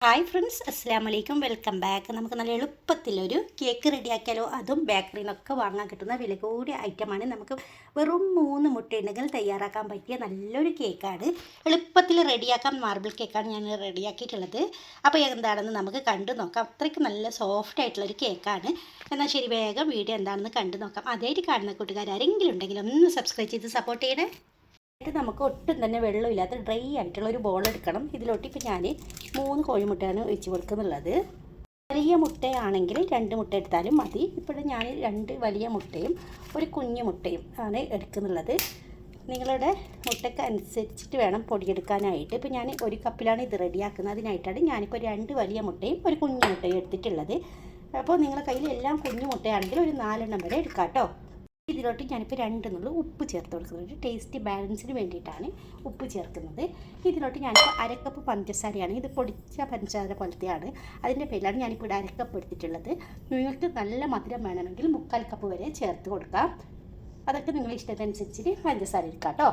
Hi friends, അസ്സാം വലൈക്കും. Welcome back. നമുക്ക് നല്ല എളുപ്പത്തിലൊരു കേക്ക് റെഡിയാക്കിയാലോ. അതും ബേക്കറിയിൽ നിന്നൊക്കെ വാങ്ങാൻ കിട്ടുന്ന വില കൂടിയ ഐറ്റമാണ്. നമുക്ക് വെറും 3 മുട്ടയുണ്ടെങ്കിൽ തയ്യാറാക്കാൻ പറ്റിയ നല്ലൊരു കേക്കാണ്. എളുപ്പത്തിൽ റെഡിയാക്കാൻ മാർബിൾ കേക്കാണ് ഞാൻ റെഡിയാക്കിയിട്ടുള്ളത്. അപ്പോൾ എന്താണെന്ന് നമുക്ക് കണ്ടു നോക്കാം. അത്രയ്ക്ക് നല്ല സോഫ്റ്റ് ആയിട്ടുള്ളൊരു കേക്കാണ്. എന്നാൽ ശരി, വേഗം വീഡിയോ എന്താണെന്ന് കണ്ടു നോക്കാം. ആദ്യമായിട്ട് കാണുന്ന കൂട്ടുകാർ ആരെങ്കിലും ഉണ്ടെങ്കിൽ ഒന്ന് സബ്സ്ക്രൈബ് ചെയ്ത് സപ്പോർട്ട് ചെയ്യണേ. നമുക്ക് ഒട്ടും തന്നെ വെള്ളമില്ലാത്ത ഡ്രൈ ആയിട്ടുള്ള ഒരു ബോൾ എടുക്കണം. ഇതിലോട്ട് ഇപ്പോൾ ഞാൻ 3 കോഴിമുട്ടയാണ് ഒഴിച്ച് കൊടുക്കുന്നുള്ളത്. വലിയ മുട്ടയാണെങ്കിൽ 2 മുട്ട എടുത്താലും മതി. ഇപ്പോൾ ഞാൻ 2 വലിയ മുട്ടയും ഒരു കുഞ്ഞു മുട്ടയും ആണ് എടുക്കുന്നുള്ളത്. നിങ്ങളുടെ മുട്ടയ്ക്ക് അനുസരിച്ചിട്ട് വേണം പൊടിയെടുക്കാനായിട്ട്. ഇപ്പോൾ ഞാൻ 1 കപ്പിലാണ് ഇത് റെഡിയാക്കുന്നത്. അതിനായിട്ടാണ് ഞാനിപ്പോൾ 2 വലിയ മുട്ടയും ഒരു കുഞ്ഞു മുട്ടയും എടുത്തിട്ടുള്ളത്. അപ്പോൾ നിങ്ങളുടെ കയ്യിൽ എല്ലാം കുഞ്ഞു മുട്ടയാണെങ്കിൽ ഒരു 4 വരെ എടുക്കാം കേട്ടോ. ഇതിലോട്ട് ഞാനിപ്പോൾ 2 നുള്ളു ഉപ്പ് ചേർത്ത് കൊടുക്കുന്നുണ്ട്. ടേസ്റ്റ് ബാലൻസിന് വേണ്ടിയിട്ടാണ് ഉപ്പ് ചേർക്കുന്നത്. ഇതിലോട്ട് ഞാനിപ്പോൾ 1/2 കപ്പ് പഞ്ചസാരയാണ്. ഇത് പൊടിച്ച പഞ്ചസാര പോലത്തെയാണ്. അതിൻ്റെ പേരിലാണ് ഞാനിപ്പോൾ ഇവിടെ 1/2 കപ്പ് എടുത്തിട്ടുള്ളത്. നിങ്ങൾക്ക് നല്ല മധുരം വേണമെങ്കിൽ 3/4 കപ്പ് വരെ ചേർത്ത് കൊടുക്കാം. അതൊക്കെ നിങ്ങളുടെ ഇഷ്ടത്തിനനുസരിച്ച് പഞ്ചസാര എടുക്കാം കേട്ടോ.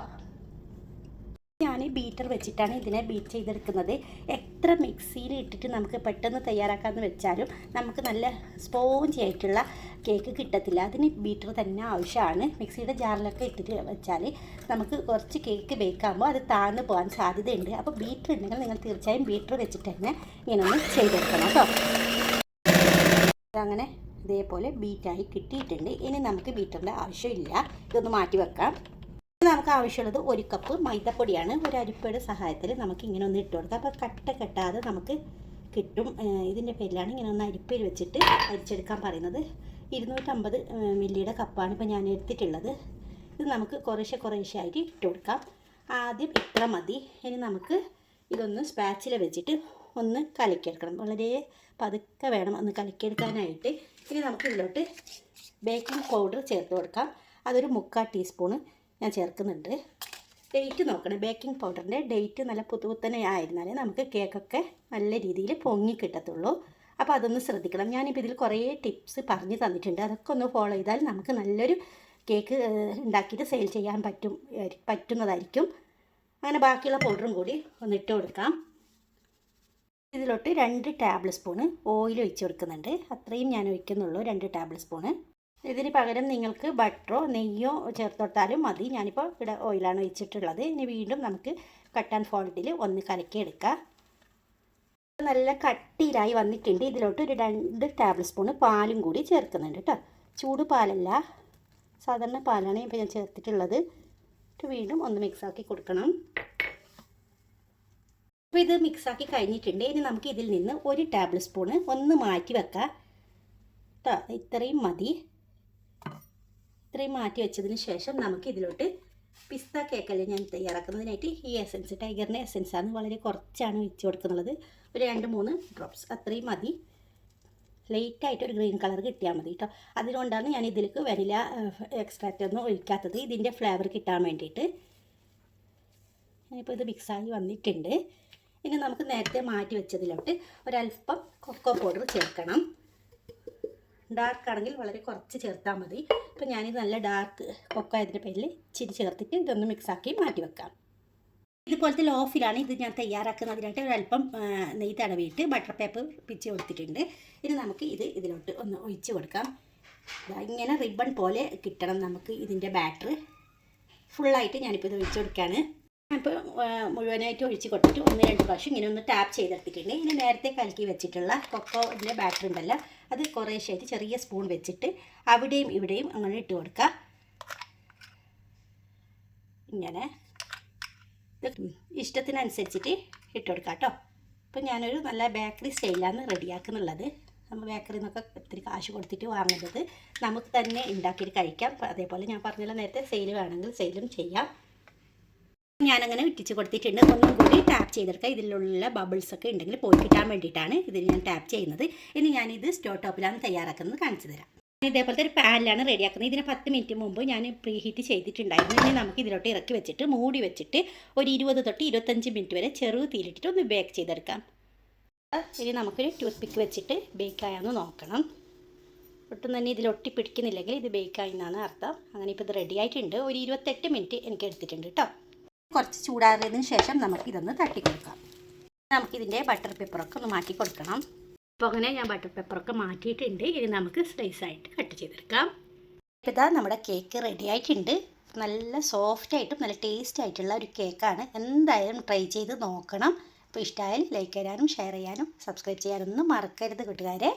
ഞാൻ ബീറ്റർ വെച്ചിട്ടാണ് ഇതിനെ ബീറ്റ് ചെയ്തെടുക്കുന്നത്. എത്ര മിക്സിയിൽ ഇട്ടിട്ട് നമുക്ക് പെട്ടെന്ന് തയ്യാറാക്കാമെന്ന് വെച്ചാലും നമുക്ക് നല്ല സ്പോഞ്ചി ആയിട്ടുള്ള കേക്ക് കിട്ടത്തില്ല. അതിന് ബീറ്റർ തന്നെ ആവശ്യമാണ്. മിക്സിയുടെ ജാറിലൊക്കെ ഇട്ടിട്ട് വെച്ചാൽ നമുക്ക് കുറച്ച് കേക്ക് ബേക്കാകുമ്പോൾ അത് താഴ്ന്നു പോകാൻ സാധ്യതയുണ്ട്. അപ്പോൾ ബീറ്റർ ഉണ്ടെങ്കിൽ നിങ്ങൾ തീർച്ചയായും ബീറ്റർ വെച്ചിട്ട് തന്നെ ഇങ്ങനെ ഒന്ന് ചെയ്തെടുക്കണം കേട്ടോ. അങ്ങനെ ഇതേപോലെ ബീറ്റായി കിട്ടിയിട്ടുണ്ട്. ഇനി നമുക്ക് ബീറ്ററിൻ്റെ ആവശ്യമില്ല. ഇതൊന്ന് മാറ്റി വെക്കാം. നമുക്ക് ആവശ്യമുള്ളത് 1 കപ്പ് മൈദപ്പൊടിയാണ്. ഒരു അരിപ്പയുടെ സഹായത്തിൽ നമുക്ക് ഇങ്ങനെ ഒന്ന് ഇട്ട് കൊടുക്കാം. അപ്പോൾ കട്ട കെട്ടാതെ നമുക്ക് കിട്ടും. ഇതിൻ്റെ പേരിലാണ് ഇങ്ങനെ ഒന്ന് അരിപ്പയിൽ വെച്ചിട്ട് അരിച്ചെടുക്കാൻ പറയുന്നത്. 250 മില്ലിയുടെ കപ്പാണ് ഇപ്പോൾ ഞാൻ എടുത്തിട്ടുള്ളത്. ഇത് നമുക്ക് കുറേശ്ശെ ആയിട്ട് ഇട്ട് കൊടുക്കാം. ആദ്യം ഇത്ര മതി. ഇനി നമുക്ക് ഇതൊന്ന് സ്പാച്ചില വെച്ചിട്ട് ഒന്ന് കലക്കിയെടുക്കണം. വളരെ പതുക്കെ വേണം ഒന്ന് കലക്കിയെടുക്കാനായിട്ട്. ഇനി നമുക്ക് ഇതിലോട്ട് ബേക്കിംഗ് പൗഡർ ചേർത്ത് കൊടുക്കാം. അതൊരു 3/4 ടീസ്പൂണ് ഞാൻ ചേർക്കുന്നുണ്ട്. ഡേറ്റ് നോക്കണം. ബേക്കിംഗ് പൗഡറിൻ്റെ ഡേറ്റ് നല്ല പുതുപുത്തനെ ആയിരുന്നാലേ നമുക്ക് കേക്കൊക്കെ നല്ല രീതിയിൽ പൊങ്ങി കിട്ടത്തുള്ളൂ. അപ്പോൾ അതൊന്ന് ശ്രദ്ധിക്കണം. ഞാനിപ്പോൾ ഇതിൽ കുറേ ടിപ്സ് പറഞ്ഞു തന്നിട്ടുണ്ട്. അതൊക്കെ ഒന്ന് ഫോളോ ചെയ്താൽ നമുക്ക് നല്ലൊരു കേക്ക് ഉണ്ടാക്കിയിട്ട് സെയിൽ ചെയ്യാൻ പറ്റുന്നതായിരിക്കും. അങ്ങനെ ബാക്കിയുള്ള പൗഡറും കൂടി ഒന്ന് ഇട്ട് കൊടുക്കാം. ഇതിലോട്ട് 2 ടേബിൾ സ്പൂണ് ഓയിൽ ഒഴിച്ച് കൊടുക്കുന്നുണ്ട്. അത്രയും ഞാൻ ഒഴിക്കുന്നുള്ളൂ, 2 ടേബിൾ സ്പൂണ്. ഇതിന് പകരം നിങ്ങൾക്ക് ബട്ടറോ നെയ്യോ ചേർത്ത് കൊടുത്താലും മതി. ഞാനിപ്പോൾ ഇവിടെ ഓയിലാണ് ഒഴിച്ചിട്ടുള്ളത്. ഇനി വീണ്ടും നമുക്ക് കട്ട് ആൻഡ് ഫോൾഡിൽ ഒന്ന് കലക്കിയെടുക്കാം. നല്ല കട്ടിയിലായി വന്നിട്ടുണ്ട്. ഇതിലോട്ട് ഒരു 2 ടേബിൾ സ്പൂണ് പാലും കൂടി ചേർക്കുന്നുണ്ട് കേട്ടോ. ചൂട് പാലല്ല, സാധാരണ പാലാണ് ഇപ്പോൾ ഞാൻ ചേർത്തിട്ടുള്ളത്. വീണ്ടും ഒന്ന് മിക്സാക്കി കൊടുക്കണം. അപ്പോൾ ഇത് മിക്സാക്കി കഴിഞ്ഞിട്ടുണ്ട്. ഇനി നമുക്ക് ഇതിൽ നിന്ന് 1 ടേബിൾ സ്പൂണ് ഒന്ന് മാറ്റി വെക്കാം കേട്ടോ. ഇത്രയും മതി. ഇത്രയും മാറ്റി വെച്ചതിന് ശേഷം നമുക്ക് ഇതിലോട്ട് പിസ്ത കേക്കല്ലേ ഞാൻ തയ്യാറാക്കുന്നതിനായിട്ട് ഈ എസൻസ്, ടൈഗറിൻ്റെ എസൻസാണ്. വളരെ കുറച്ചാണ് ഒഴിച്ച് കൊടുക്കുന്നത്. ഒരു 2-3 ഡ്രോപ്സ് അത്രയും മതി. ലൈറ്റായിട്ട് ഒരു ഗ്രീൻ കളർ കിട്ടിയാൽ മതി കേട്ടോ. അതുകൊണ്ടാണ് ഞാൻ ഇതിലേക്ക് വനില എക്സ്ട്രാക്റ്റ് ഒന്നും ഒഴിക്കാത്തത്, ഇതിൻ്റെ ഫ്ലേവർ കിട്ടാൻ വേണ്ടിയിട്ട്. ഇപ്പോൾ ഇത് മിക്സായി വന്നിട്ടുണ്ട്. ഇനി നമുക്ക് നേരത്തെ മാറ്റി വെച്ചതിലോട്ട് ഒരല്പം കൊക്കോ പൗഡർ ചേർക്കണം. ഡാർക്ക് ആണെങ്കിൽ വളരെ കുറച്ച് ചേർത്താൽ മതി. ഇപ്പോൾ ഞാനിത് നല്ല ഡാർക്ക് കൊക്കോ ആയതിൻ്റെ പേരിൽ ഇച്ചിരി ചേർത്തിട്ട് ഇതൊന്ന് മിക്സാക്കി മാറ്റി വെക്കാം. ഇതുപോലത്തെ ലോഫിലാണ് ഇത് ഞാൻ തയ്യാറാക്കുന്നതിനായിട്ട് ഒരല്പം നെയ്യ് തടവിയിട്ട് ബട്ടർ പേപ്പർ പിച്ച് കൊടുത്തിട്ടുണ്ട്. ഇനി നമുക്ക് ഇതിലോട്ട് ഒന്ന് ഒഴിച്ച് കൊടുക്കാം. ഇങ്ങനെ റിബൺ പോലെ കിട്ടണം നമുക്ക് ഇതിൻ്റെ ബാറ്റർ. ഫുള്ളായിട്ട് ഞാനിപ്പോൾ ഇത് ഒഴിച്ച് കൊടുക്കുകയാണ്. ഇപ്പോൾ മുഴുവനായിട്ട് ഒഴിച്ച് കൊടുത്തിട്ട് 1-2 പ്രാവശ്യം ഇങ്ങനെ ഒന്ന് ടാപ്പ് ചെയ്തെടുത്തിട്ടുണ്ട്. ഇനി നേരത്തെ കലക്കി വെച്ചിട്ടുള്ള കൊക്കോൻ്റെ ബാറ്റർ ഉണ്ടല്ലോ, അത് കുറേശ്ശായിട്ട് ചെറിയ സ്പൂൺ വെച്ചിട്ട് അവിടെയും ഇവിടെയും അങ്ങനെ ഇട്ട് കൊടുക്കുക. ഇങ്ങനെ ഇഷ്ടത്തിനനുസരിച്ചിട്ട് ഇട്ട് കൊടുക്കുക കേട്ടോ. അപ്പോൾ ഞാനൊരു നല്ല ബേക്കറി സ്റ്റൈലാണ് റെഡിയാക്കുന്നുള്ളത്. നമ്മൾ ബേക്കറിയിൽ നിന്നൊക്കെ ഒത്തിരി കാശ് കൊടുത്തിട്ട് വാങ്ങുന്നത് നമുക്ക് തന്നെ ഉണ്ടാക്കിയിട്ട് കഴിക്കാം. അതേപോലെ ഞാൻ പറഞ്ഞല്ലോ നേരത്തെ, സെയിൽ വേണമെങ്കിൽ സെയിലും ചെയ്യാം. ഞാനങ്ങനെ ഇട്ടിച്ച് കൊടുത്തിട്ടുണ്ട്. ഒന്നും കൂടി ടാപ്പ് ചെയ്തെടുക്കുക. ഇതിലുള്ള ബബിൾസൊക്കെ ഉണ്ടെങ്കിൽ പോയി കിട്ടാൻ വേണ്ടിയിട്ടാണ് ഇതിൽ ഞാൻ ടാപ്പ് ചെയ്യുന്നത്. ഇനി ഞാനിത് സ്റ്റോവ് ടോപ്പിലാണ് തയ്യാറാക്കുന്നത്, കാണിച്ചു തരാം. ഇതേപോലത്തെ ഒരു പാനിലാണ് റെഡിയാക്കുന്നത്. ഇതിന് 10 മിനിറ്റ് മുമ്പ് ഞാൻ പ്രീ ഹീറ്റ് ചെയ്തിട്ടുണ്ടായിരുന്നു. ഇനി നമുക്ക് ഇതിലോട്ട് ഇറക്കി വെച്ചിട്ട് മൂടി വെച്ചിട്ട് ഒരു 20 തൊട്ട് 25 മിനിറ്റ് വരെ ചെറു തീയിലിട്ടിട്ട് ഒന്ന് ബേക്ക് ചെയ്തെടുക്കാം. ഇനി നമുക്കൊരു ടൂത്ത് പിക്ക് വെച്ചിട്ട് ബേക്കായെന്ന് നോക്കണം. ഒട്ടും തന്നെ ഇതിൽ ഒട്ടി പിടിക്കുന്നില്ലെങ്കിൽ ഇത് ബേക്കായി എന്നാണ് അർത്ഥം. അങ്ങനെ ഇപ്പോൾ ഇത് റെഡി ആയിട്ടുണ്ട്. ഒരു 28 മിനിറ്റ് എനിക്ക് എടുത്തിട്ടുണ്ട് കേട്ടോ. കുറച്ച് ചൂടാറിയതിന് ശേഷം നമുക്ക് ഇതൊന്ന് തട്ടി കൊടുക്കാം. നമുക്കിതിൻ്റെ ബട്ടർ പേപ്പറൊക്കെ ഒന്ന് മാറ്റി കൊടുക്കണം. അപ്പോൾ അങ്ങനെ ഞാൻ ബട്ടർ പേപ്പറൊക്കെ മാറ്റിയിട്ടുണ്ട്. ഇനി നമുക്ക് സ്ലൈസായിട്ട് കട്ട് ചെയ്തെടുക്കാം. ഇപ്പോൾ ഇതാ നമ്മുടെ കേക്ക് റെഡി ആയിട്ടുണ്ട്. നല്ല സോഫ്റ്റായിട്ടും നല്ല ടേസ്റ്റ് ആയിട്ടുള്ള ഒരു കേക്കാണ്. എന്തായാലും ട്രൈ ചെയ്ത് നോക്കണം. അപ്പോൾ ഇഷ്ടമായാൽ ലൈക്ക് ചെയ്യാനും ഷെയർ ചെയ്യാനും സബ്സ്ക്രൈബ് ചെയ്യാനൊന്നും മറക്കരുത് കൂട്ടുകാരെ.